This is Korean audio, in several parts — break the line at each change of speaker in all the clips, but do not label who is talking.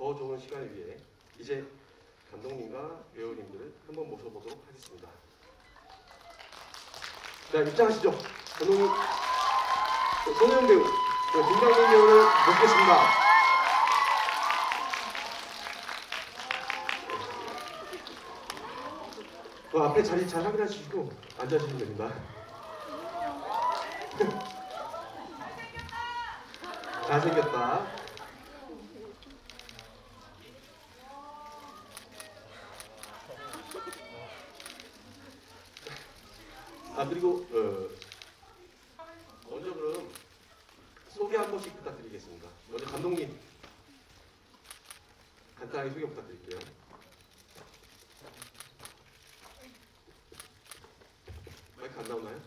더 좋은 시간을 위해 이제 감독님과 배우님들을 한번 모셔보도록 하겠습니다. 자, 입장하시죠. 감독님, 손혜원 배우, 김강민 배우를 모시겠습니다. 그 앞에 자리 잘 확인하시고 앉아주시면 됩니다. 잘생겼다. 그리고 먼저 그럼 소개 한 번씩 부탁드리겠습니다. 먼저 감독님 간단하게 소개 부탁드릴게요. 마이크 안 나오나요?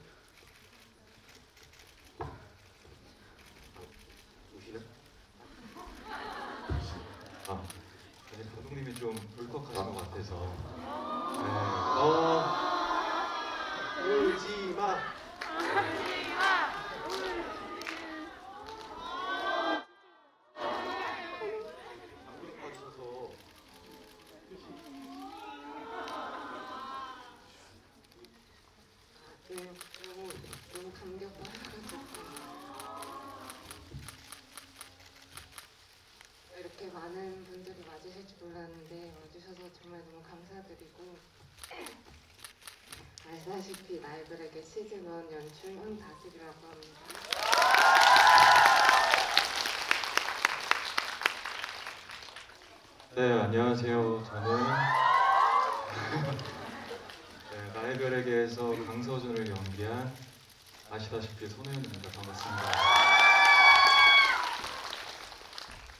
우시나?
네, 감독님이 좀 울컥하신 것 같아서.
울지 마.
너무 감격받아가지고 이렇게 많은 분들이 와주실 줄 몰랐는데 와주셔서 정말 너무 감사드리고 알다시피 나이들에게 시즌 1 연출 황다슬이라고 합니다.
네, 안녕하세요. 저는 나의 별에게에서 강서준을 연기한 아시다시피 손혜원입니다. 반갑습니다.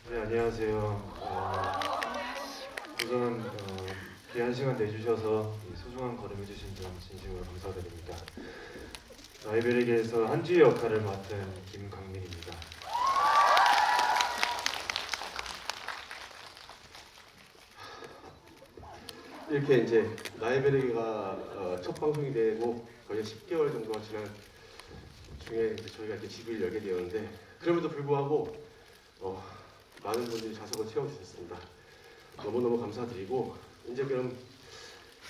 네, 안녕하세요. 우선 귀한 시간 내주셔서 이 소중한 걸음해주신 점 진심으로 감사드립니다. 나이별에게에서 한주희 역할을 맡은 김강민입니다.
이렇게 이제 나이베르가 첫 방송이 되고 거의 10개월 정도가 지난 중에 이제 저희가 이렇게 집을 열게 되었는데 그럼에도 불구하고 많은 분들이 좌석을 채워주셨습니다. 너무너무 감사드리고 이제 그럼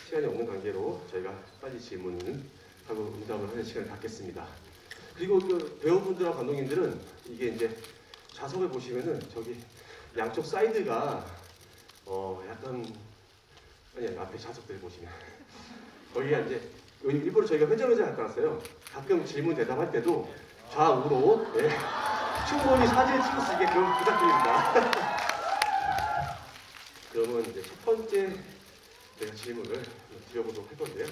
시간이 없는 관계로 저희가 빨리 질문을 하고 응답을 하는 시간을 갖겠습니다. 그리고 그 배우분들과 감독님들은 이게 이제 좌석을 보시면은 저기 양쪽 사이드가 약간 아니 앞에 좌석들 보시면 거기가 이제 일부러 저희가 회전을 갖다 놨어요. 가끔 질문 대답할 때도 좌우로 충분히 사진을 찍을 수 있게 그럼 부탁드립니다. 그러면 이제 첫 번째 제가 질문을 드려보도록 할 건데요.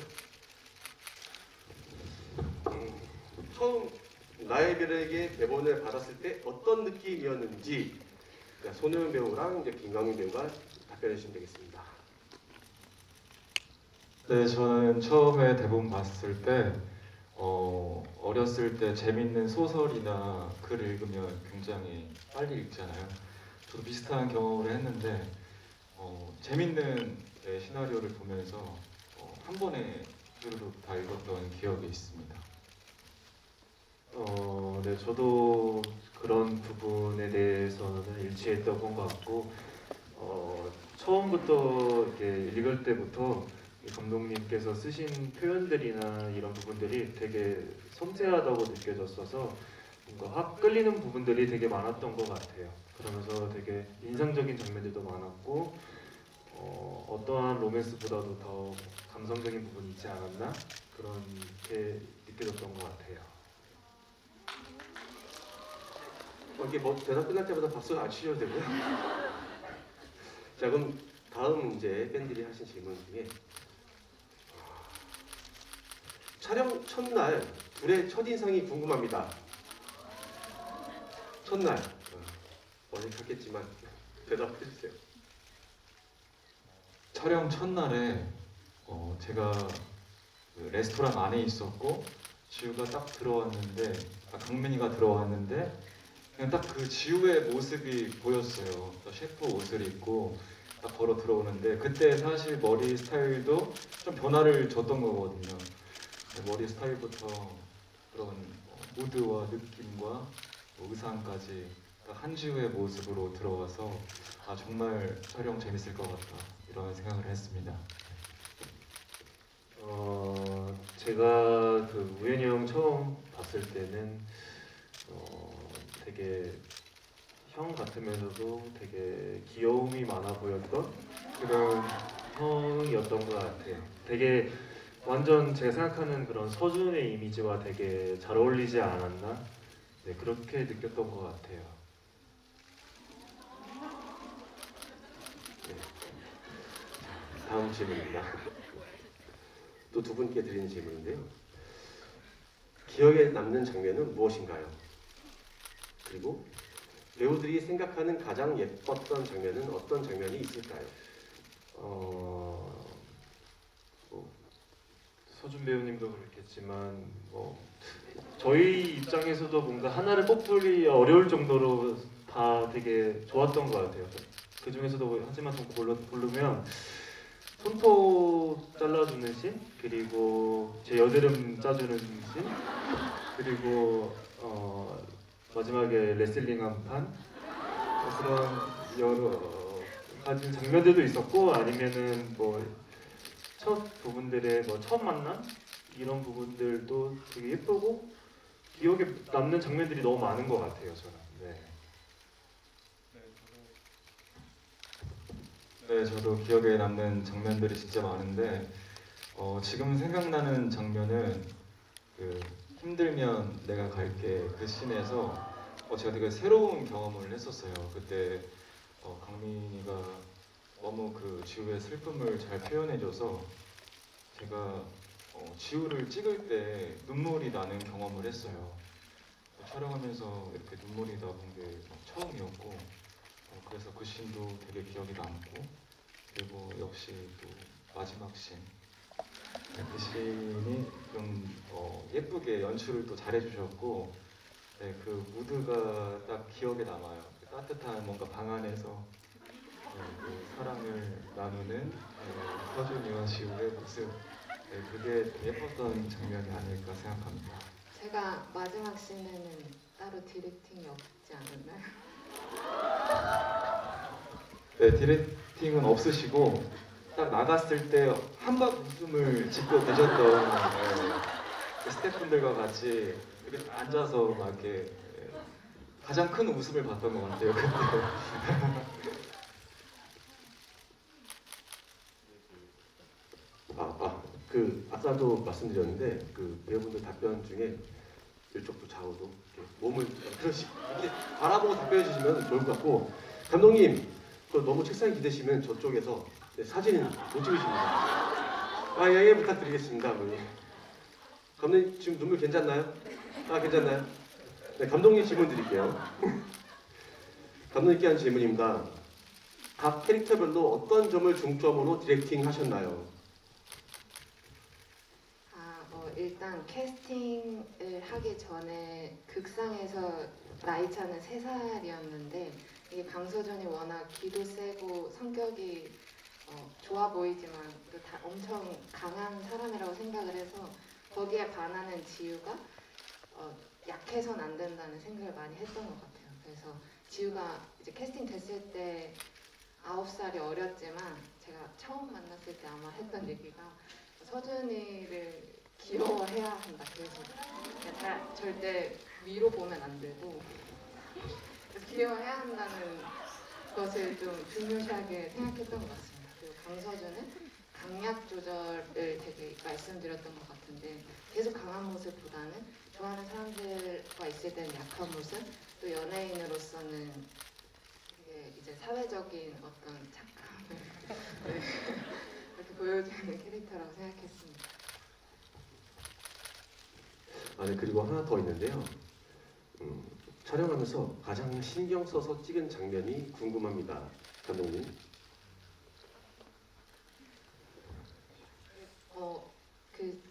처음 나의 별에게 대본을 받았을 때 어떤 느낌이었는지 손혜원 배우랑 이제 김강민 배우가 답변해 주시면 되겠습니다.
네, 저는 처음에 대본 봤을 때 어렸을 때 재밌는 소설이나 글 읽으면 굉장히 빨리 읽잖아요. 저도 비슷한 경험을 했는데 재밌는 시나리오를 보면서 한 번에 쭈르륵 다 읽었던 기억이 있습니다.
네, 저도 그런 부분에 대해서는 일치했던 것 같고 처음부터 이렇게 읽을 때부터 감독님께서 쓰신 표현들이나 이런 부분들이 되게 섬세하다고 느껴졌어서 뭔가 확 끌리는 부분들이 되게 많았던 것 같아요. 그러면서 되게 인상적인 장면들도 많았고 어떠한 로맨스보다도 더 감성적인 부분이 있지 않았나 그렇게 느껴졌던 것 같아요.
이게 뭐 대답 끝날 때마다 박수를 안 치셔도 되고요. 자, 그럼 다음 이제 팬들이 하신 질문 중에 촬영 첫날 둘의 첫인상이 궁금합니다. 첫날 어색했겠지만 대답해 주세요.
촬영 첫날에 제가 그 레스토랑 안에 있었고 지우가 딱 들어왔는데 강민이가 들어왔는데 그냥 딱 그 지우의 모습이 보였어요. 셰프 옷을 입고 딱 걸어 들어오는데 그때 사실 머리 스타일도 좀 변화를 줬던 거거든요. 머리 스타일부터 그런 무드와 느낌과 의상까지 다 그 한지우의 모습으로 들어와서 아 정말 촬영 재밌을 것 같다 이런 생각을 했습니다.
제가 그 우현이 형 처음 봤을 때는 되게 형 같으면서도 되게 귀여움이 많아 보였던 그런 형이었던 것 같아요. 되게 완전 제가 생각하는 그런 서준의 이미지와 되게 잘 어울리지 않았나? 네, 그렇게 느꼈던 것 같아요.
네. 다음 질문입니다. 또 두 분께 드리는 질문인데요. 기억에 남는 장면은 무엇인가요? 그리고 배우들이 생각하는 가장 예뻤던 장면은 어떤 장면이 있을까요?
서준 배우님도 그렇겠지만 저희 입장에서도 뭔가 하나를 뽑기 어려울 정도로 다 되게 좋았던 것 같아요. 그 중에서도 하지만 좀 고르면 손톱 잘라주는 씬, 그리고 제 여드름 짜주는 씬, 그리고 마지막에 레슬링 한 판 그런 여러 가지 장면들도 있었고 아니면은 첫 부분들의 처음 만남 이런 부분들도 되게 예쁘고 기억에 남는 장면들이 너무 많은 것 같아요 저는. 네.
네, 저도 기억에 남는 장면들이 진짜 많은데 지금 생각나는 장면은 그 힘들면 내가 갈게 그 씬에서 제가 되게 새로운 경험을 했었어요. 그때 강민이가 너무 그 지우의 슬픔을 잘 표현해줘서 제가 지우를 찍을 때 눈물이 나는 경험을 했어요. 촬영하면서 이렇게 눈물이 나본 게 처음이었고 그래서 그 씬도 되게 기억에 남고 그리고 역시 또 마지막 씬 그 씬이 좀 예쁘게 연출을 또 잘해주셨고 네, 그 무드가 딱 기억에 남아요. 그 따뜻한 뭔가 방 안에서 그 사랑을 나누는 서준이와 지우의 모습 네, 그게 예뻤던 장면이 아닐까 생각합니다.
제가 마지막 씬에는 따로 디렉팅이 없지 않았나요?
네, 디렉팅은 없으시고 딱 나갔을 때 한박 웃음을 짓고 계셨던 그 스태프분들과 같이 이렇게 앉아서 막 이렇게 가장 큰 웃음을 봤던 것 같아요 그때.
아까도 말씀드렸는데 그 배우분들 답변 중에 이쪽도 좌우도 이렇게 몸을 이렇게 바라보고 답변해 주시면 좋을 것 같고 감독님 너무 책상에 기대시면 저쪽에서 사진은 못 찍으십니다. 양해 부탁드리겠습니다. 감독님 지금 눈물 괜찮나요? 괜찮나요? 네, 감독님 질문 드릴게요. 감독님께 한 질문입니다. 각 캐릭터별로 어떤 점을 중점으로 디렉팅 하셨나요?
일단 캐스팅을 하기 전에 극상에서 나이 차는 3살이었는데 이게 강서준이 워낙 기도 세고 성격이 좋아 보이지만 다 엄청 강한 사람이라고 생각을 해서 거기에 반하는 지우가 약해선 안 된다는 생각을 많이 했던 것 같아요. 그래서 지우가 이제 캐스팅 됐을 때 9살이 어렸지만 제가 처음 만났을 때 아마 했던 얘기가 서준이를 귀여워해야 한다. 그래서 약간 절대 위로 보면 안 되고 귀여워해야 한다는 것을 좀 중요시하게 생각했던 것 같습니다. 그리고 강서준은 강약 조절을 되게 말씀드렸던 것 같은데 계속 강한 모습보다는 좋아하는 사람들과 있을 때는 약한 모습, 또 연예인으로서는 되게 이제 사회적인 어떤 착함을 이렇게 보여주는 캐릭터라고 생각했습니다.
네, 그리고 하나 더 있는데요. 촬영하면서 가장 신경 써서 찍은 장면이 궁금합니다. 감독님.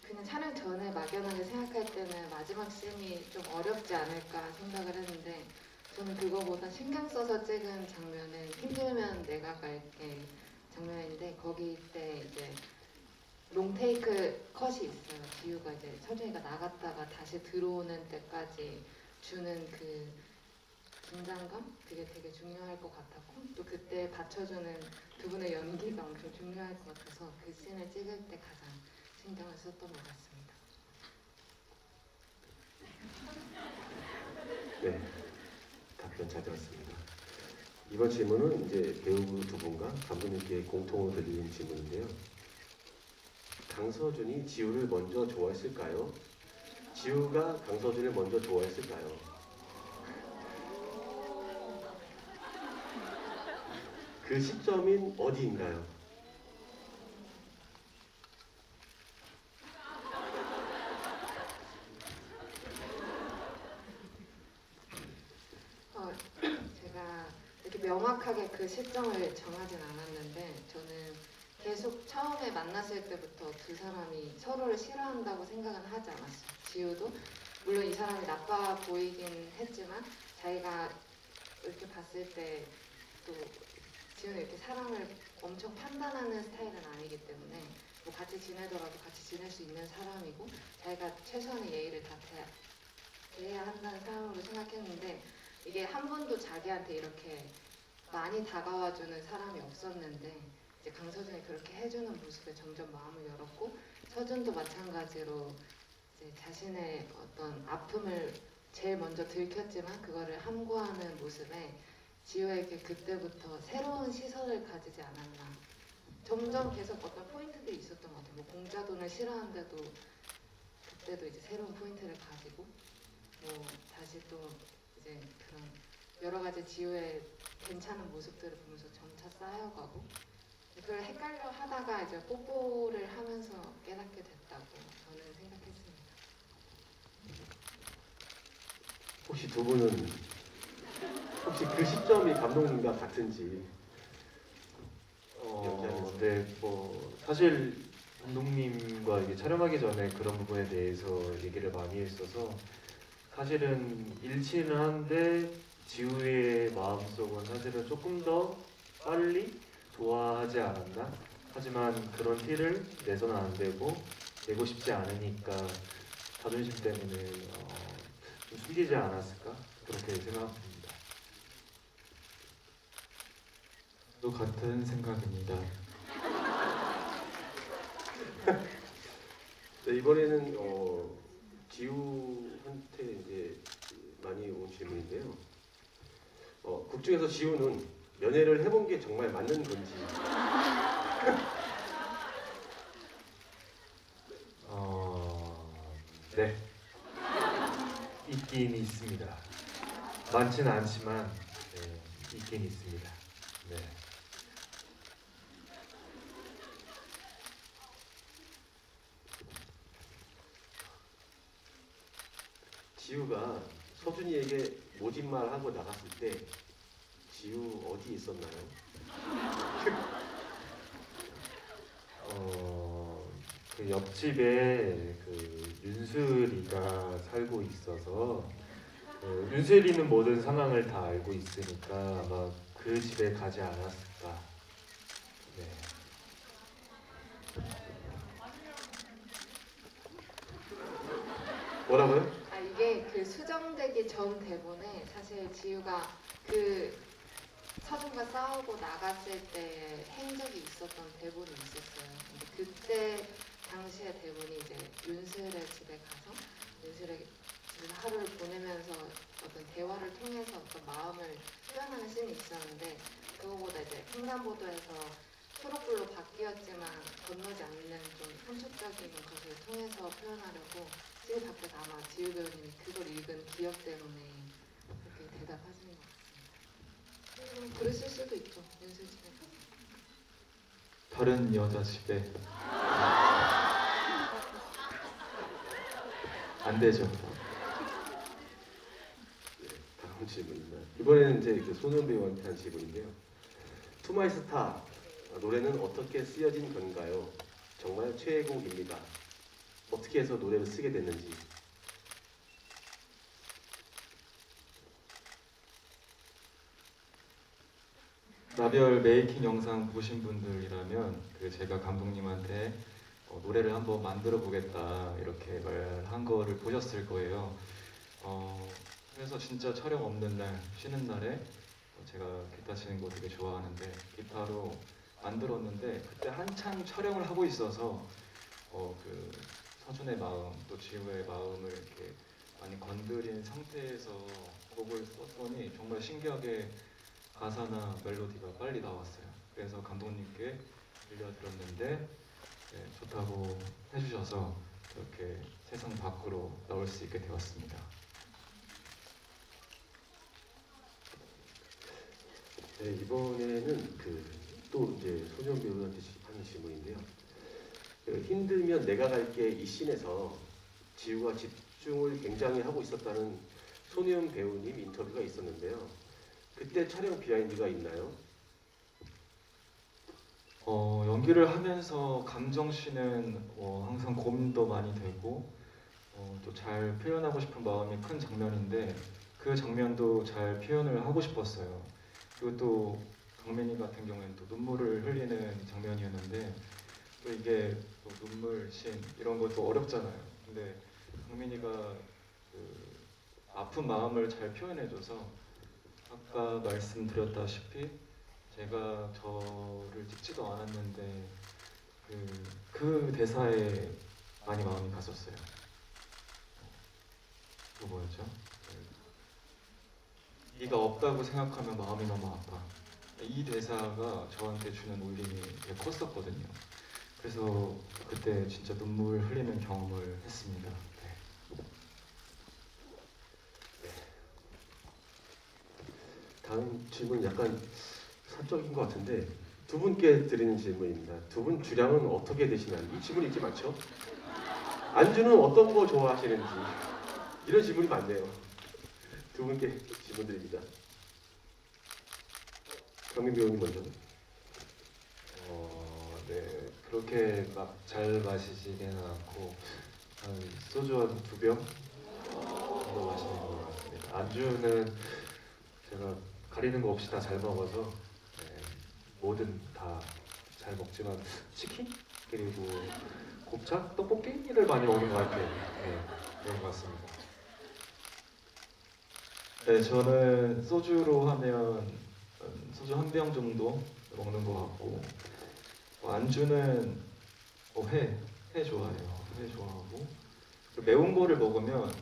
그냥 촬영 전에 막연하게 생각할 때는 마지막 씬이 좀 어렵지 않을까 생각을 했는데 저는 그거보다 신경 써서 찍은 장면은 힘들면 내가 갈게 장면인데 거기 때 이제 롱테이크 컷이 있어요. 지우가 이제 서준이가 나갔다가 다시 들어오는 때까지 주는 그 긴장감 그게 되게 중요할 것 같았고 또 그때 받쳐주는 두 분의 연기가 엄청 중요할 것 같아서 그 씬을 찍을 때 가장 신경을 썼던 것 같습니다.
네, 답변 잘 들었습니다. 이번 질문은 이제 배우 두 분과 감독님께 공통으로 드리는 질문인데요. 강서준이 지우를 먼저 좋아했을까요? 지우가 강서준을 먼저 좋아했을까요? 그 시점인 어디인가요?
제가 이렇게 명확하게 그 시점을 정하진 않았는데 저는 계속 처음에 만났을 때부터 두 사람이 서로를 싫어한다고 생각은 하지 않았어요. 지우도 물론 이 사람이 나빠 보이긴 했지만 자기가 이렇게 봤을 때 또 지우는 이렇게 사람을 엄청 판단하는 스타일은 아니기 때문에 뭐 같이 지내더라도 같이 지낼 수 있는 사람이고 자기가 최소한의 예의를 다 대해야 한다는 사람으로 생각했는데 이게 한 번도 자기한테 이렇게 많이 다가와주는 사람이 없었는데 이제 강서준이 그렇게 해주는 모습에 점점 마음을 열었고 서준도 마찬가지로 이제 자신의 어떤 아픔을 제일 먼저 들켰지만 그거를 함구하는 모습에 지우에게 그때부터 새로운 시선을 가지지 않았나. 점점 계속 어떤 포인트들이 있었던 것 같아요. 뭐 공자돈을 싫어하는데도 그때도 이제 새로운 포인트를 가지고 뭐 다시 또 이제 그런 여러 가지 지우의 괜찮은 모습들을 보면서 점차 쌓여가고 그걸 헷갈려 하다가 이제 뽀뽀를 하면서 깨닫게 됐다고 저는 생각했습니다.
혹시 두 분은 혹시 그 시점이 감독님과 같은지?
네, 뭐 사실 감독님과 이게 촬영하기 전에 그런 부분에 대해서 얘기를 많이 했어서 사실은 일치는 한데 지우의 마음속은 사실은 조금 더 빨리 좋아하지 않았나? 하지만 그런 티를 내서는 안 되고 내고 싶지 않으니까 자존심 때문에 좀 숨기지 않았을까? 그렇게 생각합니다.
또 같은 생각입니다.
네, 이번에는 지우한테 이제 많이 온 질문인데요. 극 중에서 지우는 연애를 해본 게 정말 맞는 건지.
네. 있긴 있습니다. 많지는 않지만 네, 있긴 있습니다. 네.
지우가 서준이에게 모진말 하고 나갔을 때 지우 어디 있었나요?
그 옆집에 그 윤슬이가 살고 있어서 윤슬이는 모든 상황을 다 알고 있으니까 아마 그 집에 가지 않았을까. 네.
뭐라고요?
이게 그 수정되기 전 대본에 사실 지우가 그 서준과 싸우고 나갔을 때 행적이 있었던 대본이 있었어요. 근데 그때 당시의 대본이 이제 윤슬의 집에 가서 윤슬의 집에서 하루를 보내면서 어떤 대화를 통해서 어떤 마음을 표현하는 씬이 있었는데 그거보다 이제 횡단보도에서 초록불로 바뀌었지만 건너지 않는 좀 상식적인 것을 통해서 표현하려고 씬이 바뀌어서 아마 지우 배우님이 그걸 읽은 기억 때문에 그렇게 대답하시는 것 같습니다. 그랬을 수도 있죠. 윤슬 집에 가서.
다른 여자 집에 안 되죠.
네, 다음 질문입니다. 이번에는 이제 그 손은 배우한테 한 질문인데요. 투마이스타 노래는 어떻게 쓰여진 건가요? 정말 최애곡입니다. 어떻게 해서 노래를 쓰게 됐는지.
나별 메이킹 영상 보신 분들이라면 그 제가 감독님한테 노래를 한번 만들어 보겠다 이렇게 말한 거를 보셨을 거예요. 그래서 진짜 촬영 없는 날, 쉬는 날에 제가 기타 치는 거 되게 좋아하는데 기타로 만들었는데 그때 한창 촬영을 하고 있어서 그 서준의 마음 또 지우의 마음을 이렇게 많이 건드린 상태에서 곡을 썼더니 정말 신기하게 가사나 멜로디가 빨리 나왔어요. 그래서 감독님께 들려드렸는데 좋다고 해주셔서 이렇게 세상 밖으로 나올 수 있게 되었습니다.
네, 이번에는 또 이제 소년 배우한테 하는 질문인데요. 힘들면 내가 갈게 이 씬에서 지우가 집중을 굉장히 하고 있었다는 소년 배우님 인터뷰가 있었는데요. 그때 촬영 비하인드가 있나요?
연기를 하면서 감정씬은 항상 고민도 많이 되고 또 잘 표현하고 싶은 마음이 큰 장면인데 그 장면도 잘 표현을 하고 싶었어요. 그리고 또 강민이 같은 경우에는 또 눈물을 흘리는 장면이었는데 또 이게 또 눈물 씬 이런 것도 어렵잖아요. 근데 강민이가 그 아픈 마음을 잘 표현해줘서 아까 말씀드렸다시피 제가 저를 찍지도 않았는데 그 대사에 많이 마음이 갔었어요. 또 뭐였죠? 네가 없다고 생각하면 마음이 너무 아파. 이 대사가 저한테 주는 울림이 되게 컸었거든요. 그래서 그때 진짜 눈물 흘리는 경험을 했습니다. 네.
다음 질문 약간 사적인 것 같은데 두 분께 드리는 질문입니다. 두 분 주량은 어떻게 되시나요? 이 질문 있지 많죠? 안주는 어떤 거 좋아하시는지 이런 질문이 많네요. 두 분께 질문 드립니다. 강민 배우님 먼저.
네, 그렇게 막 잘 마시지는 않고 한 소주 한 2병 정도 마시는 것 같습니다. 안주는 제가 가리는 거 없이 다 잘 먹어서 뭐든 다 잘 먹지만 치킨 그리고 곱창, 떡볶이를 많이 먹는 것 같아요. 네, 그런 것 같습니다.
네, 저는 소주로 하면 소주 한 병 정도 먹는 것 같고 안주는 회 좋아해요. 회 좋아하고 그리고 매운 거를 먹으면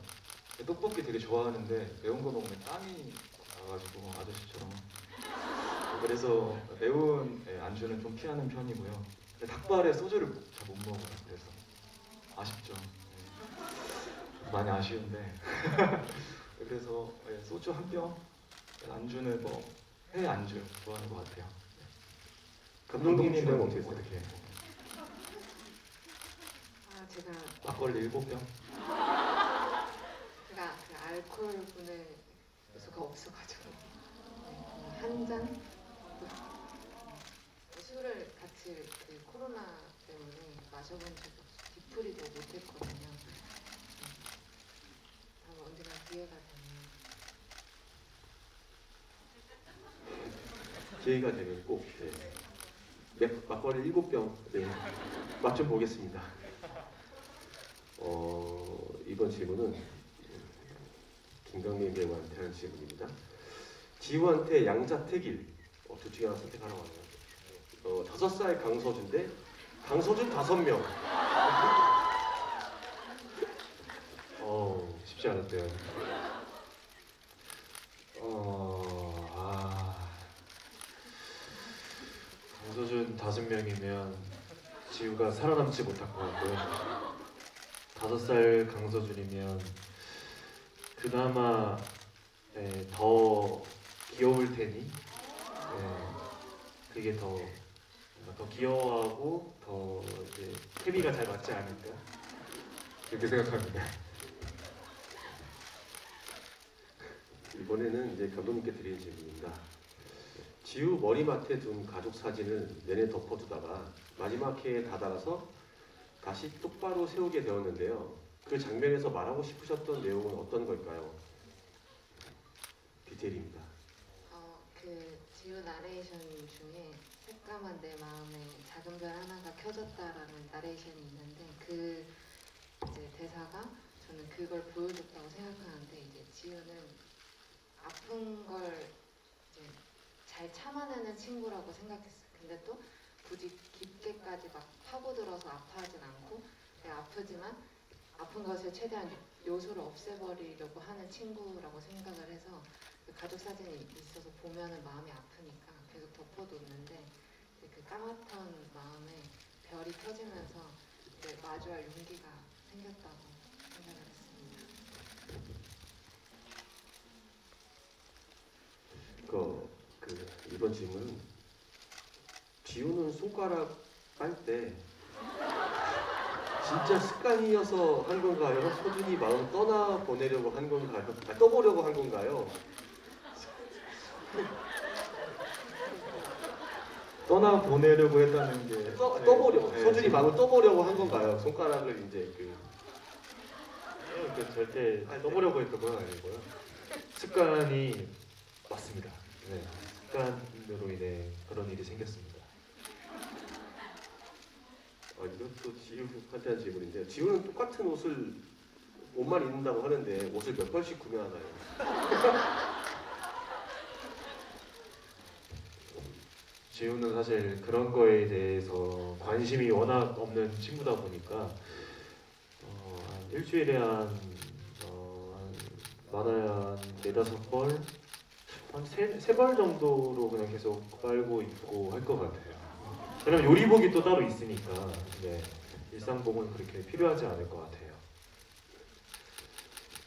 떡볶이 되게 좋아하는데 매운 거 먹으면 땀이 나가지고 아저씨처럼 그래서 매운 안주는 좀 피하는 편이고요. 근데 닭발에 소주를 잘 못 먹어요. 그래서 아쉽죠. 네. 많이 아쉬운데 그래서 소주 한 병, 안주는 회 안주 좋아하는 것 같아요.
감독님 주량
감독님은
어떻게 되세요?
어떻게 해요?
제가
막걸리 7병?
제가 그 알코올분을 수가 없어가지고 한 잔? 술을 같이 그 코로나 때문에 마셔본 적이 없어요. 뒤풀이도 못했거든요. 다음 언젠가 기회가 되면
기회가 되면 꼭 막걸리 7병 맛 좀 보겠습니다. 이번 질문은 김강민 배우한테 하는 질문입니다. 지우한테 양자택일 둘 중에 하나 선택하라고 하네요. 5살 강서준인데 강서준 5명.
쉽지 않았대요. 강서준 5명이면 지우가 살아남지 못할 것 같고요. 5살 강서준이면 그나마 더 귀여울 테니 그게 더 귀여워하고 더 이제 케미가 잘 맞지 않을까 그렇게 생각합니다.
이번에는 이제 감독님께 드리는 질문입니다. 지우 머리맡에 둔 가족 사진을 내내 덮어두다가 마지막 회에 다다라서 다시 똑바로 세우게 되었는데요. 그 장면에서 말하고 싶으셨던 내용은 어떤 걸까요? 디테일입니다.
그 지우 나레이션 중에 새까만 내 마음에 작은 별 하나가 켜졌다라는 나레이션이 있는데 그 이제 대사가 저는 그걸 보여줬다고 생각하는데 이제 지우는 아픈 걸 이제 잘 참아내는 친구라고 생각했어요. 근데 또 굳이 깊게까지 막 파고들어서 아파하진 않고 아프지만 아픈 것을 최대한 요소를 없애버리려고 하는 친구라고 생각을 해서 그 가족 사진이 있어서 보면은 마음이 아프니까 계속 덮어뒀는데 이제 그 까맣던 마음에 별이 펴지면서 이제 마주할 용기가 생겼다고 생각을 했습니다.
이번 질문은 지우는 손가락 빨 때 진짜 습관이어서 한 건가요? 서준이 마음 떠나 보내려고 한 건가요? 떠보려고 한 건가요?
떠나 보내려고 했다는 게
떠보려고
네,
서준이
지금
마음을 떠보려고 한 건가요? 손가락을 이제
절대 떠보려고 했던 건 아니고요. 습관이 맞습니다. 네, 습관으로 인해 그런 일이 생겼습니다.
이것도 지우한테 한 질문인데요. 지우는 똑같은 옷만 입는다고 하는데 옷을 몇 벌씩 구매하나요?
지우는 사실 그런 거에 대해서 관심이 워낙 없는 친구다 보니까 한 일주일에 한 많아야 한 4-5벌? 한 3벌 정도로 그냥 계속 빨고 입고 할 것 같아요. 왜냐면 요리복이 또 따로 있으니까 네, 일상복은 그렇게 필요하지 않을 것 같아요.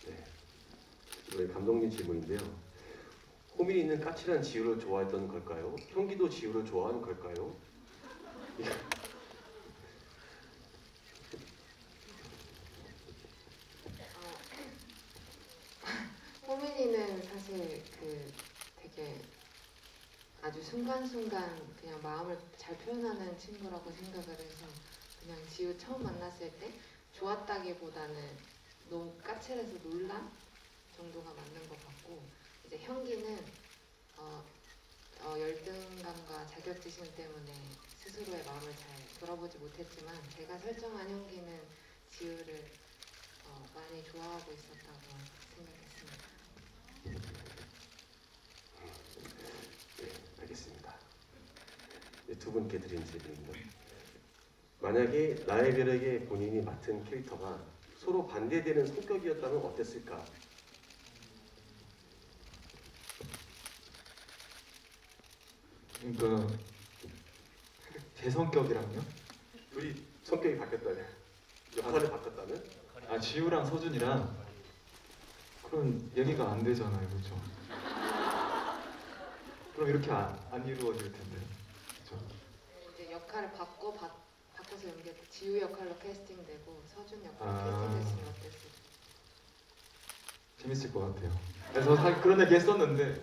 네. 이번에 감독님 질문인데요. 호민이 있는 까칠한 지우를 좋아했던 걸까요? 형기도 지우를 좋아하는 걸까요?
호민이는 사실 그 되게 아주 순간순간 그냥 마음을 잘 표현하는 친구라고 생각을 해서 그냥 지우 처음 만났을 때 좋았다기보다는 너무 까칠해서 놀란 정도가 맞는 것 같고 이제 형기는 열등감과 자격지심 때문에 스스로의 마음을 잘 돌아보지 못했지만 제가 설정한 형기는 지우를 많이 좋아하고 있었다고 생각했습니다.
네, 알겠습니다. 네, 두 분께 드린 질문입니다. 만약에 나의 별에게 본인이 맡은 캐릭터가 서로 반대되는 성격이었다면 어땠을까?
그러니까 제 성격이랑요?
둘이 성격이 바뀌었다면? 역할을 바꿨다면?
아 지우랑 서준이랑 그런 얘기가 안 되잖아요, 그렇죠? 그럼 이렇게 안 이루어질 텐데, 그렇죠?
이제 역할을 바꿔서 연기해 지우 역할로 캐스팅되고 서준 역할로
아.
캐스팅됐으면 어땠을까?
재밌을 것 같아요. 그래서 사실 그런 얘기 했었는데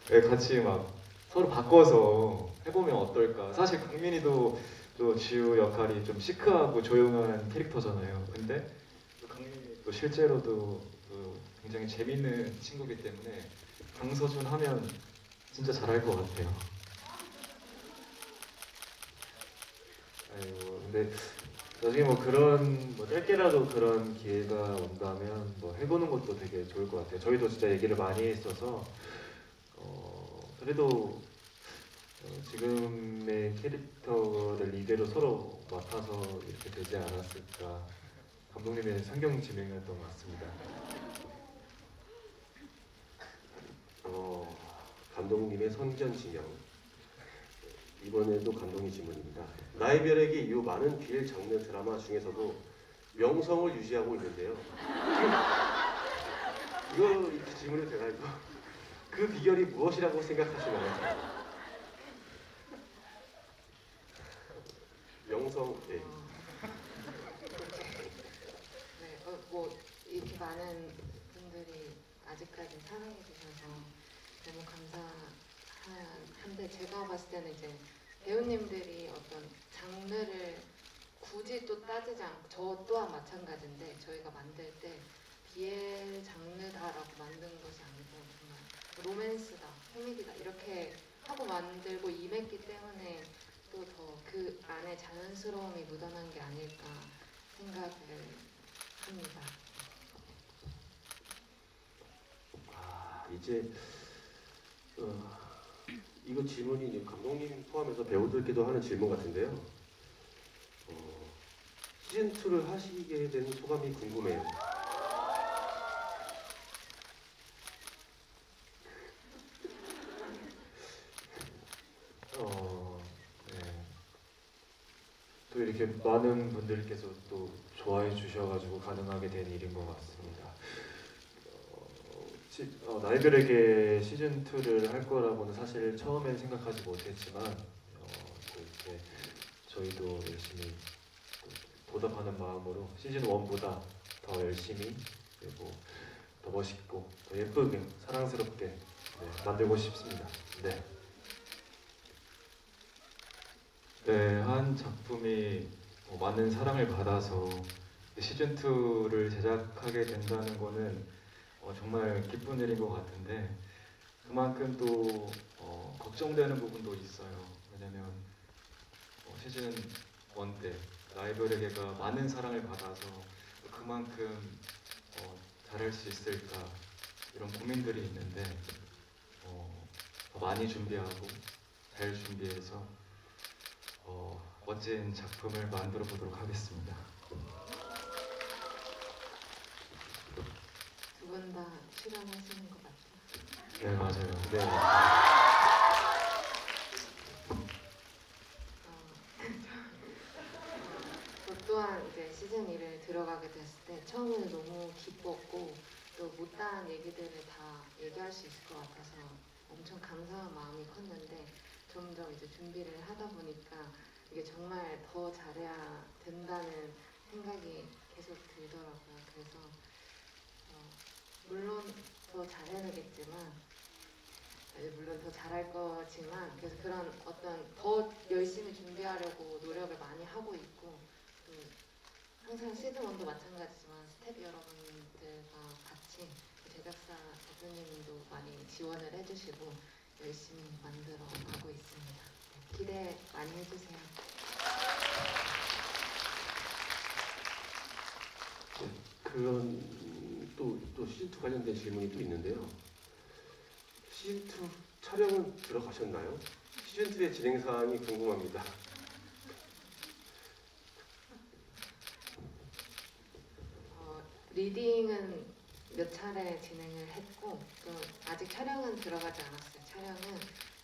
네, 같이 막 서로 바꿔서 해보면 어떨까. 사실 강민이도 또 지우 역할이 좀 시크하고 조용한 캐릭터잖아요. 근데 또 강민이 또 실제로도 또 굉장히 재밌는 친구이기 때문에 강서준 하면 진짜 잘할 것 같아요.
아이고, 근데 나중에 뭐 그런 뭐 짧게라도 그런 기회가 온다면 뭐 해보는 것도 되게 좋을 것 같아요. 저희도 진짜 얘기를 많이 했어서 그래도 지금의 캐릭터를 이대로 서로 맡아서 이렇게 되지 않았을까. 감독님의 상경지명이었던 것 같습니다.
감독님의 선견지명. 이번에도 감독님 질문입니다. 나의 별에게 이후 많은 BL 장르 드라마 중에서도 명성을 유지하고 있는데요. 이 질문을 제가 그 비결이 무엇이라고 생각하시나요? 명성, 네.
네, 뭐 이렇게 많은 분들이 아직까지 사랑해 주셔서 너무 감사한데 제가 봤을 때는 이제 배우님들이 어떤 장르를 굳이 또 따지지 않고 저 또한 마찬가지인데 저희가 만들 때 BL 장르다라고 만든 것이 아니고 정말 로맨스다, 코미디다 이렇게 하고 만들고 임했기 때문에 또 더 그 안에 자연스러움이 묻어난 게 아닐까 생각을 합니다.
이제 이거 질문이 이제 감독님 포함해서 배우들께도 하는 질문 같은데요. 시즌 2를 하시게 된 소감이 궁금해요.
네. 또 이렇게 많은 분들께서 또 좋아해 주셔가지고 가능하게 된 일인 것 같습니다. 나이별에게 시즌 2를 할 거라고는 사실 처음엔 생각하지 못했지만 또 이렇게 저희도 열심히 또 보답하는 마음으로 시즌 1보다 더 열심히 그리고 더 멋있고 더 예쁘게 사랑스럽게 만들고 싶습니다. 네.
네, 한 작품이 많은 사랑을 받아서 시즌 2를 제작하게 된다는 거는 정말 기쁜 일인 것 같은데 그만큼 또 걱정되는 부분도 있어요. 왜냐면 시즌 1 때 라이벌에게가 많은 사랑을 받아서 그만큼 잘할 수 있을까 이런 고민들이 있는데 더 많이 준비하고 잘 준비해서 멋진 작품을 만들어 보도록 하겠습니다.
두 분 다 출연하시는 것 같아요.
네, 맞아요.
네.
저 또한 이제 시즌 1을 들어가게 됐을 때 처음에는 너무 기뻤고 또 못다한 얘기들을 다 얘기할 수 있을 것 같아서 엄청 감사한 마음이 컸는데 점점 이제 준비를 하다 보니까 이게 정말 더 잘해야 된다는 생각이 계속 들더라고요. 그래서 물론 더 잘해야겠지만 물론 더 잘할 거지만 그래서 그런 어떤 더 열심히 준비하려고 노력을 많이 하고 있고 항상 시즌 1도 마찬가지지만 스텝 여러분들과 같이 제작사 대표님도 많이 지원을 해주시고 열심히 만들어 가고 있습니다. 네, 기대 많이 해주세요.
그런 또 시즌 2 관련된 질문이 또 있는데요. 시즌 2 촬영은 들어가셨나요? 시즌 2의 진행 사항이 궁금합니다.
리딩은 몇 차례 진행을 했고 또 아직 촬영은 들어가지 않았어요. 촬영은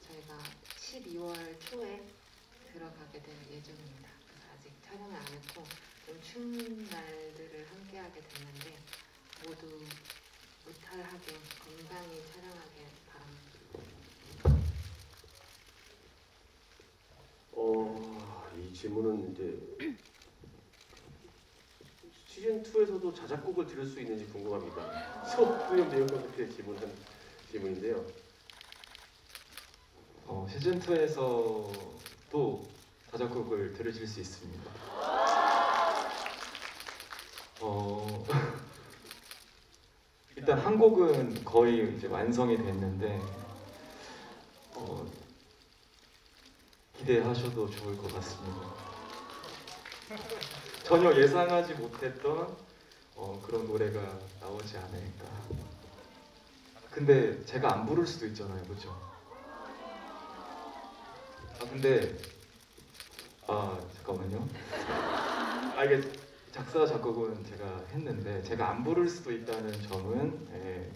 저희가 12월 초에 들어가게 될 예정입니다. 그래서 아직 촬영을 안 했고 좀 추운 날들을 함께하게 됐는데 모두 무탈하게 건강히 촬영하길 바랍니다.
이 질문은 이제 시즌 2에서도 자작곡을 들을 수 있는지 궁금합니다. 소수연 배우 콘서트에 질문한 질문인데요.
시즌 2에서도 자작곡을 들으실 수 있습니다. 일단 한 곡은 거의 이제 완성이 됐는데 기대하셔도 좋을 것 같습니다. 전혀 예상하지 못했던 그런 노래가 나오지 않을까. 근데 제가 안 부를 수도 있잖아요, 그렇죠? 근데 잠깐만요. 이게 작사 작곡은 제가 했는데 제가 안 부를 수도 있다는 점은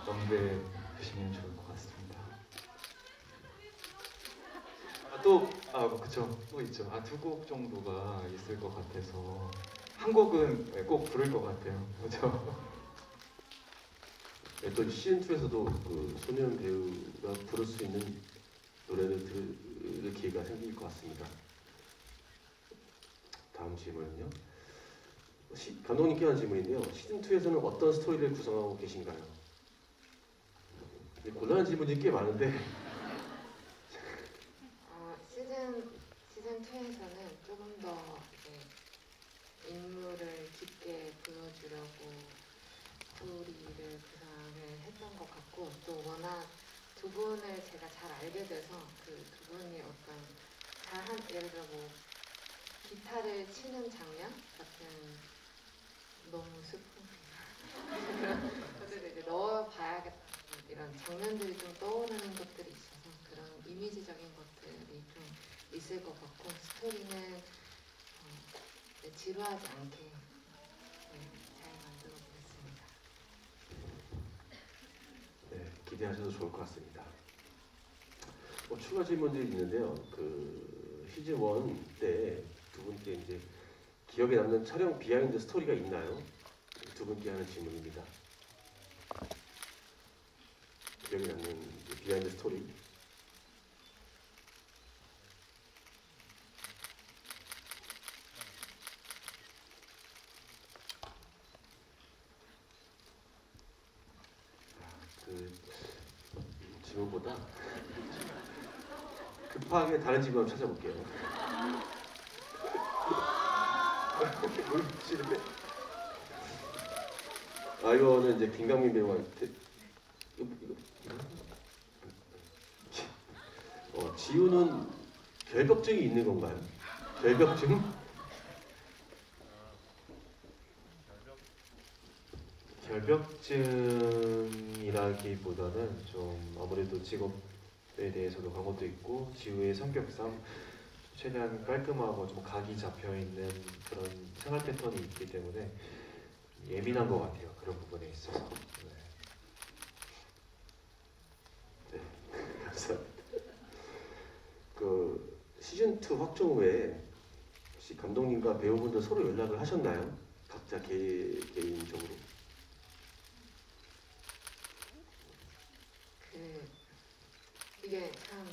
염두에 두시면 좋을 것 같습니다. 그쵸. 또 있죠. 두 곡 정도가 있을 것 같아서 한 곡은 꼭 부를 것 같아요. 그렇죠?
또 시즌 2에서도 그 소년 배우가 부를 수 있는 노래를 들을 기회가 생길 것 같습니다. 다음 질문은요. 감독님께 하는 질문인데요. 시즌 2에서는 어떤 스토리를 구성하고 계신가요? 곤란한 질문이 꽤 많은데.
시즌 2에서는 조금 더 이제 인물을 깊게 보여주려고 스토리를 구상을 했던 것 같고 또 워낙 두 분을 제가 잘 알게 돼서 그 두 분이 어떤 잘한 예를 들어 뭐 기타를 치는 장면 같은 너무 슬픈 어쨌든 이제 넣어봐야겠다 이런 장면들이 좀 떠오르는 것들이 있어서 그런 이미지적인 것들이 좀 있을 것 같고 스토리는 지루하지 않게 잘 만들어 보겠습니다.
네, 기대하셔도 좋을 것 같습니다. 추가 질문들이 있는데요. 그 시즌 1 때 두 분께 이제 기억에 남는 촬영 비하인드 스토리가 있나요? 두 분께 하는 질문입니다. 기억에 남는 비하인드 스토리. 그 질문보다 급하게 다른 질문 한번 찾아볼게요. 뭘 묻지는데? 이거는 이제 김강민 배우한테 지우는 결벽증이 있는 건가요? 결벽증?
결벽증이라기보다는 좀 아무래도 직업에 대해서도 그런 것도 있고 지우의 성격상 최대한 깔끔하고 좀 각이 잡혀 있는 그런 생활 패턴이 있기 때문에 예민한 것 같아요. 그런 부분에 있어서. 네.
감사합니다. 그 시즌 2 확정 후에 혹시 감독님과 배우분들 서로 연락을 하셨나요? 각자 개인적으로.
이게 참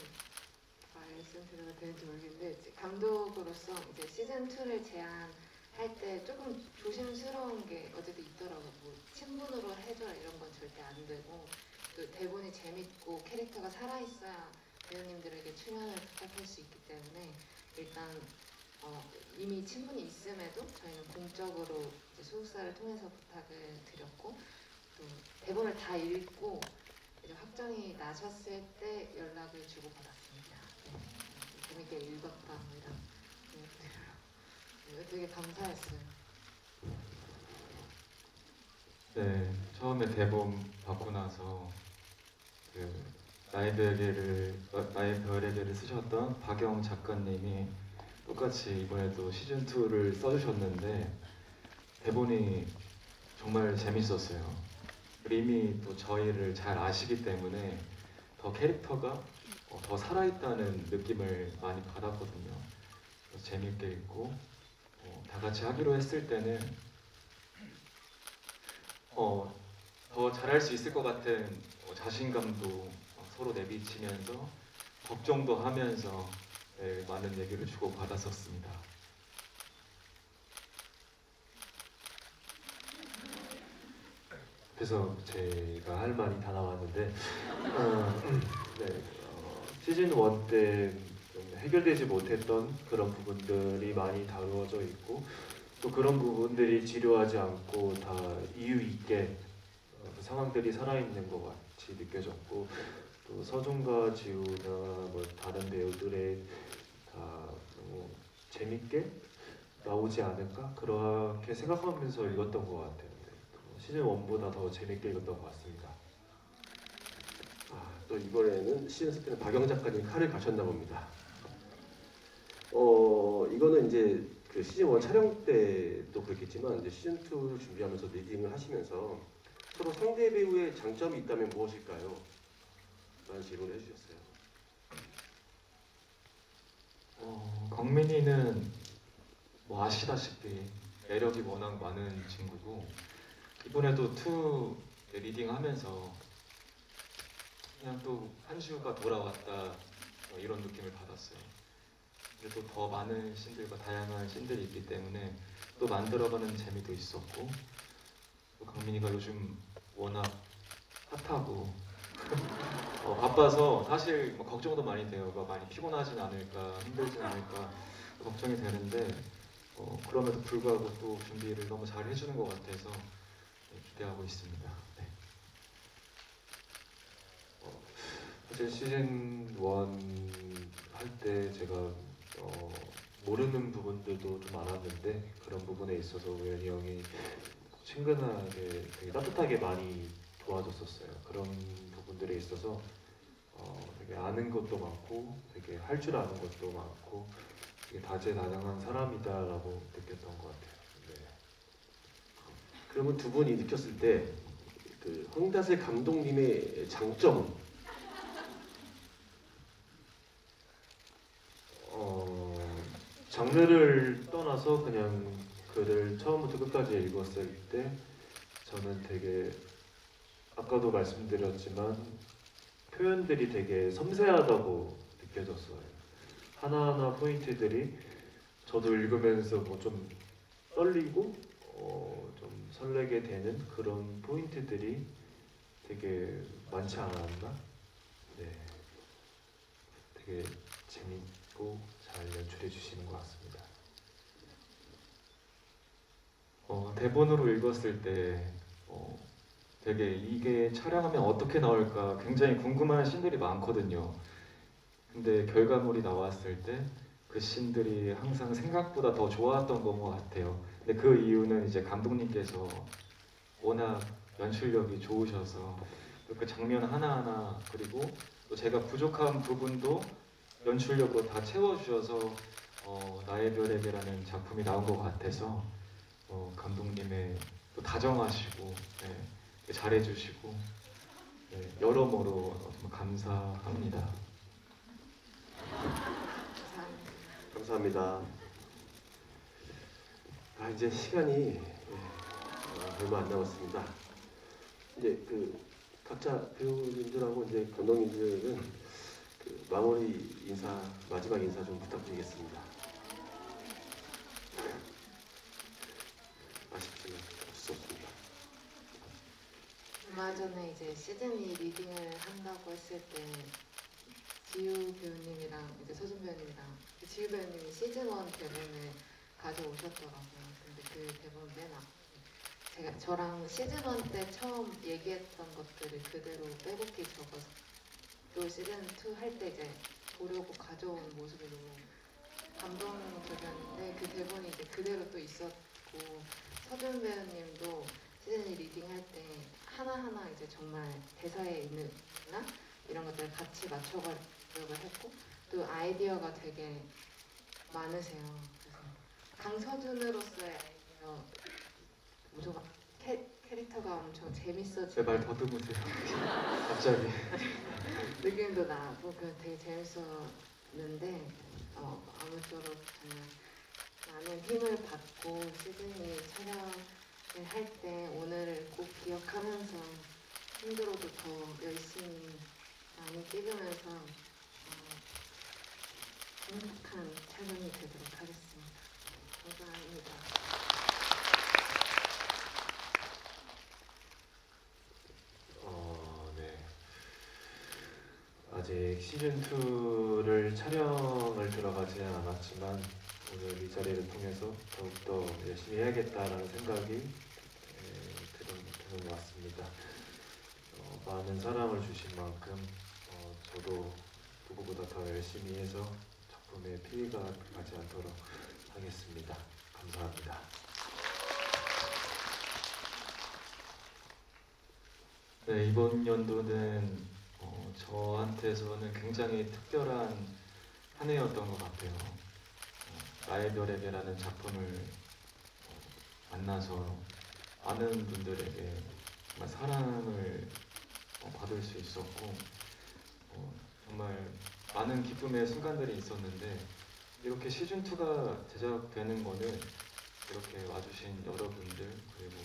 말씀드려도 되는지 모르겠는데 감독으로서 이제 시즌 2를 제안할 때 조금 조심스러운 게 어쨌든 있더라고요. 뭐 친분으로 해줘라 이런 건 절대 안 되고 또 대본이 재밌고 캐릭터가 살아있어야 배우님들에게 출연을 부탁할 수 있기 때문에 일단 이미 친분이 있음에도 저희는 공적으로 이제 소속사를 통해서 부탁을 드렸고 또 대본을 다 읽고 이제 확정이 나셨을 때 연락을 주고 받았습니다. 네. 재밌게 읽었다 뭐 이런 것들을 되게 감사했어요.
네, 처음에 대본 받고 나서 그 나의 별에게를 쓰셨던 박영 작가님이 똑같이 이번에도 시즌 2를 써주셨는데 대본이 정말 재밌었어요. 이미 또 저희를 잘 아시기 때문에 더 캐릭터가 더 살아있다는 느낌을 많이 받았거든요. 그래서 재밌게 읽고 다 같이 하기로 했을 때는 더 잘할 수 있을 것 같은 자신감도 서로 내비치면서 걱정도 하면서 많은 얘기를 주고 받았었습니다.
그래서 제가 할 말이 다 나왔는데 네, 시즌 1 때 해결되지 못했던 그런 부분들이 많이 다루어져 있고 또 그런 부분들이 지루하지 않고 다 이유 있게 그 상황들이 살아있는 것 같이 느껴졌고 또 서준과 지우나 뭐 다른 배우들의 다 너무 재밌게 나오지 않을까 그렇게 생각하면서 읽었던 것 같아요. 시즌 1보다 더 재밌게 읽었던 것 같습니다.
또 이번에는 시즌 3 때는 박영 작가님 칼을 가셨나 봅니다. 이거는 이제 그 시즌 1 촬영 때도 그랬겠지만 이제 시즌 2를 준비하면서 리딩을 하시면서 서로 상대 배우의 장점이 있다면 무엇일까요? 라는 질문을 해주셨어요.
강민이는 뭐 아시다시피 매력이 워낙 많은 친구고 이번에도 2 리딩하면서 그냥 또 한주가 돌아왔다 이런 느낌을 받았어요. 그래도 더 많은 씬들과 다양한 씬들이 있기 때문에 또 만들어가는 재미도 있었고 또 강민이가 요즘 워낙 핫하고 바빠서 사실 뭐 걱정도 많이 돼요. 많이 피곤하진 않을까 힘들진 않을까 걱정이 되는데 그럼에도 불구하고 또 준비를 너무 잘 해주는 것 같아서 기대하고 있습니다. 네.
사실 시즌 1 할 때 제가 모르는 부분들도 좀 많았는데 그런 부분에 있어서 우연히 형이 친근하게 되게 따뜻하게 많이 도와줬었어요. 그런 부분들에 있어서 되게 아는 것도 많고 되게 할 줄 아는 것도 많고 되게 다재다능한 사람이다라고 느꼈던 것 같아요. 네.
그러면 두 분이 느꼈을 때 그 황다슬 감독님의 장점은
장르를 떠나서 그냥 글을 처음부터 끝까지 읽었을 때 저는 되게 아까도 말씀드렸지만 표현들이 되게 섬세하다고 느껴졌어요. 하나하나 포인트들이 저도 읽으면서 뭐 좀 떨리고 좀 설레게 되는 그런 포인트들이 되게 많지 않았나? 네, 되게 재밌고 잘 연출해 주시는 것 같습니다.
대본으로 읽었을 때 되게 이게 촬영하면 어떻게 나올까 굉장히 궁금한 씬들이 많거든요. 근데 결과물이 나왔을 때 그 씬들이 항상 생각보다 더 좋았던 것 같아요. 근데 그 이유는 이제 감독님께서 워낙 연출력이 좋으셔서 그 장면 하나하나 그리고 또 제가 부족한 부분도 연출력으로 다 채워주셔서 나의 별에게라는 작품이 나온 것 같아서 감독님의 또 다정하시고 네, 잘해주시고 네, 여러모로 정말 감사합니다.
감사합니다.
감사합니다. 이제 시간이 얼마 안 남았습니다. 이제 그 각자 배우님들하고 이제 감독님들은 그 마무리 인사, 마지막 인사 좀 부탁드리겠습니다. 아쉽지만 어쩔 수 없습니다.
얼마 전에 이제 시즌 2 리딩을 한다고 했을 때 지우 배우님이랑 이제 서준 배우님이랑 지우 배우님이 시즌 1 대본을 가져오셨더라고요. 근데 그 대본 맨 앞에 저랑 시즌 1 때 처음 얘기했던 것들을 그대로 빼곡히 적어서 또 시즌 2 할 때 이제 보려고 가져온 모습이 너무 감동적이었는데 그 대본이 이제 그대로 또 있었고 서준 배우님도 시즌 2 리딩 할 때 하나하나 이제 정말 대사에 있는 나 이런 것들을 같이 맞춰가려고 했고 또 아이디어가 되게 많으세요. 그래서 강서준으로서의 아이디어 무조건 캐릭터가 엄청 재밌어지는
제발 더듬으세요. 갑자기.
느낌도 나고 되게 재밌었는데 아무쪼록 정말 많은 힘을 받고 시즌이 촬영을 할 때 오늘을 꼭 기억하면서 힘들어도 더 열심히 많이 찍으면서 행복한 촬영이 되도록 하겠습니다. 감사합니다.
네. 아직 시즌 2를 촬영을 들어가지는 않았지만 오늘 이 자리를 통해서 더욱더 열심히 해야겠다라는 생각이 드는 것 같습니다. 많은 사랑을 주신 만큼 저도 누구보다 더 열심히 해서 작품에 피해가 가지 않도록 하겠습니다. 감사합니다.
네, 이번 연도는 저한테서는 굉장히 특별한 한 해였던 것 같아요. 나의 별에게라는 작품을 만나서 많은 분들에게 정말 사랑을 받을 수 있었고 정말 많은 기쁨의 순간들이 있었는데 이렇게 시즌2가 제작되는 거는 이렇게 와주신 여러분들 그리고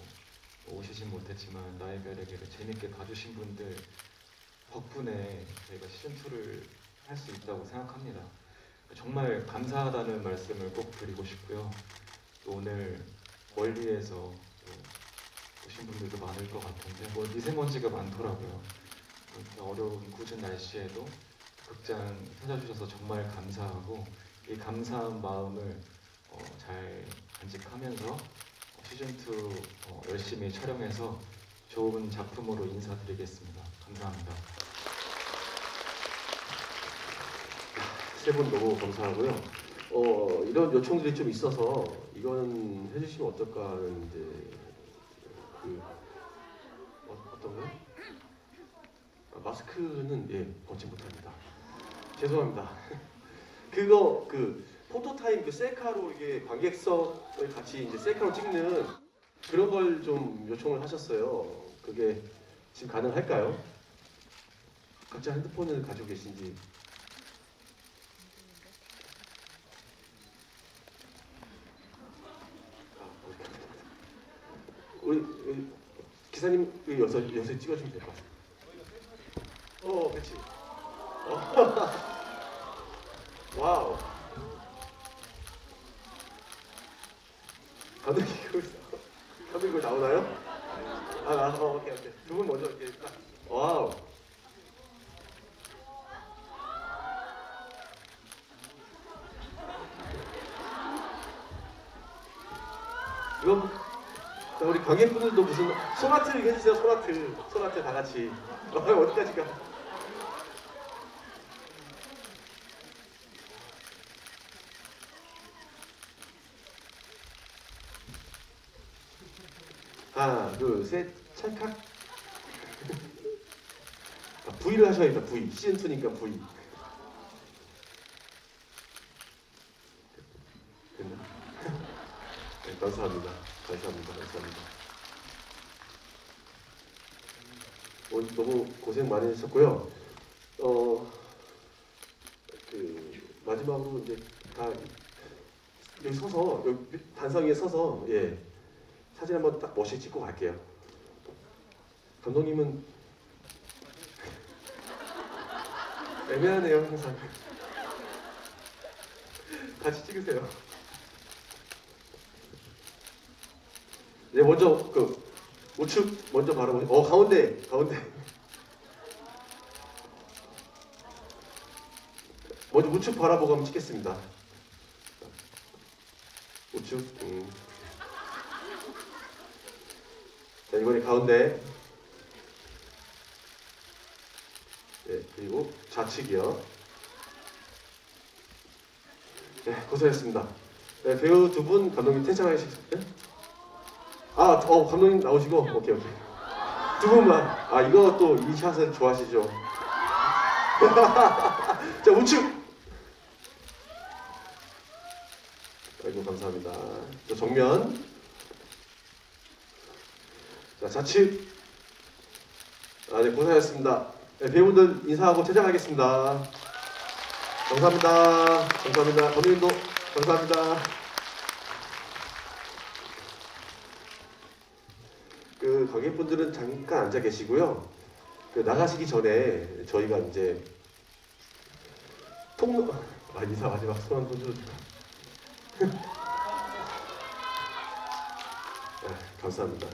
오시진 못했지만 나의 별에게를 재밌게 봐주신 분들 덕분에 저희가 시즌2를 할 수 있다고 생각합니다. 정말 감사하다는 말씀을 꼭 드리고 싶고요. 또 오늘 멀리에서 또 오신 분들도 많을 것 같은데 미세먼지가 많더라고요. 이렇게 어려운 굳은 날씨에도 극장 찾아주셔서 정말 감사하고 이 감사한 마음을 잘 간직하면서 시즌2 열심히 촬영해서 좋은 작품으로 인사드리겠습니다. 감사합니다.
세 분 너무 감사하고요. 이런 요청들이 좀 있어서 이거는 해주시면 어떨까 하는데 그 어떤 거요? 마스크는 예 벗지 못합니다. 죄송합니다. 그거 그 포토타임 그 셀카로 이게 관객석을 같이 이제 셀카로 찍는 그런 걸 좀 요청을 하셨어요. 그게 지금 가능할까요? 각자 핸드폰을 가지고 계신지. 우리 기사님 여기서 찍어주면 될 것 같아요. 그렇지. 와우. 감독님 이거 감독님 이거 나오나요? 오케이. 두 분 먼저 이렇게 딱. 와우. 이거 자, 우리 관객분들도 무슨 소나트 해주세요. 소나트 다 같이. 어디까지 가? 하나, 둘, 셋, 찰칵. V를 하셔야겠다. V. 시즌 2니까 V. 됐나? 네, 감사합니다. 오늘 너무 고생 많이 하셨고요. 그 마지막으로 이제 다 여기 서서 여기 단상 위에 서서 예 사진 한번 딱 멋있게 찍고 갈게요. 감독님은 애매하네요 항상. 같이 찍으세요. 네 먼저 그 우측 먼저 바라보세요. 가운데. 먼저 우측 바라보고 한번 찍겠습니다. 우측. 자 이번에 가운데. 네 그리고 좌측이요. 네 고생했습니다. 네, 배우 두 분 감독님 퇴장하시겠어요? 감독님 나오시고 오케이 두 분만 이거 또 이 샷을 좋아하시죠? 자 우측 아이고 감사합니다. 자 정면 자 좌측 네 고생하셨습니다. 네, 배우분들 인사하고 퇴장하겠습니다. 감사합니다. 감독님도 감사합니다. 그 관객분들은 잠깐 앉아 계시고요. 그 나가시기 전에 저희가 이제 통로 인사 마지막 손 한 번 좀. 네, 감사합니다.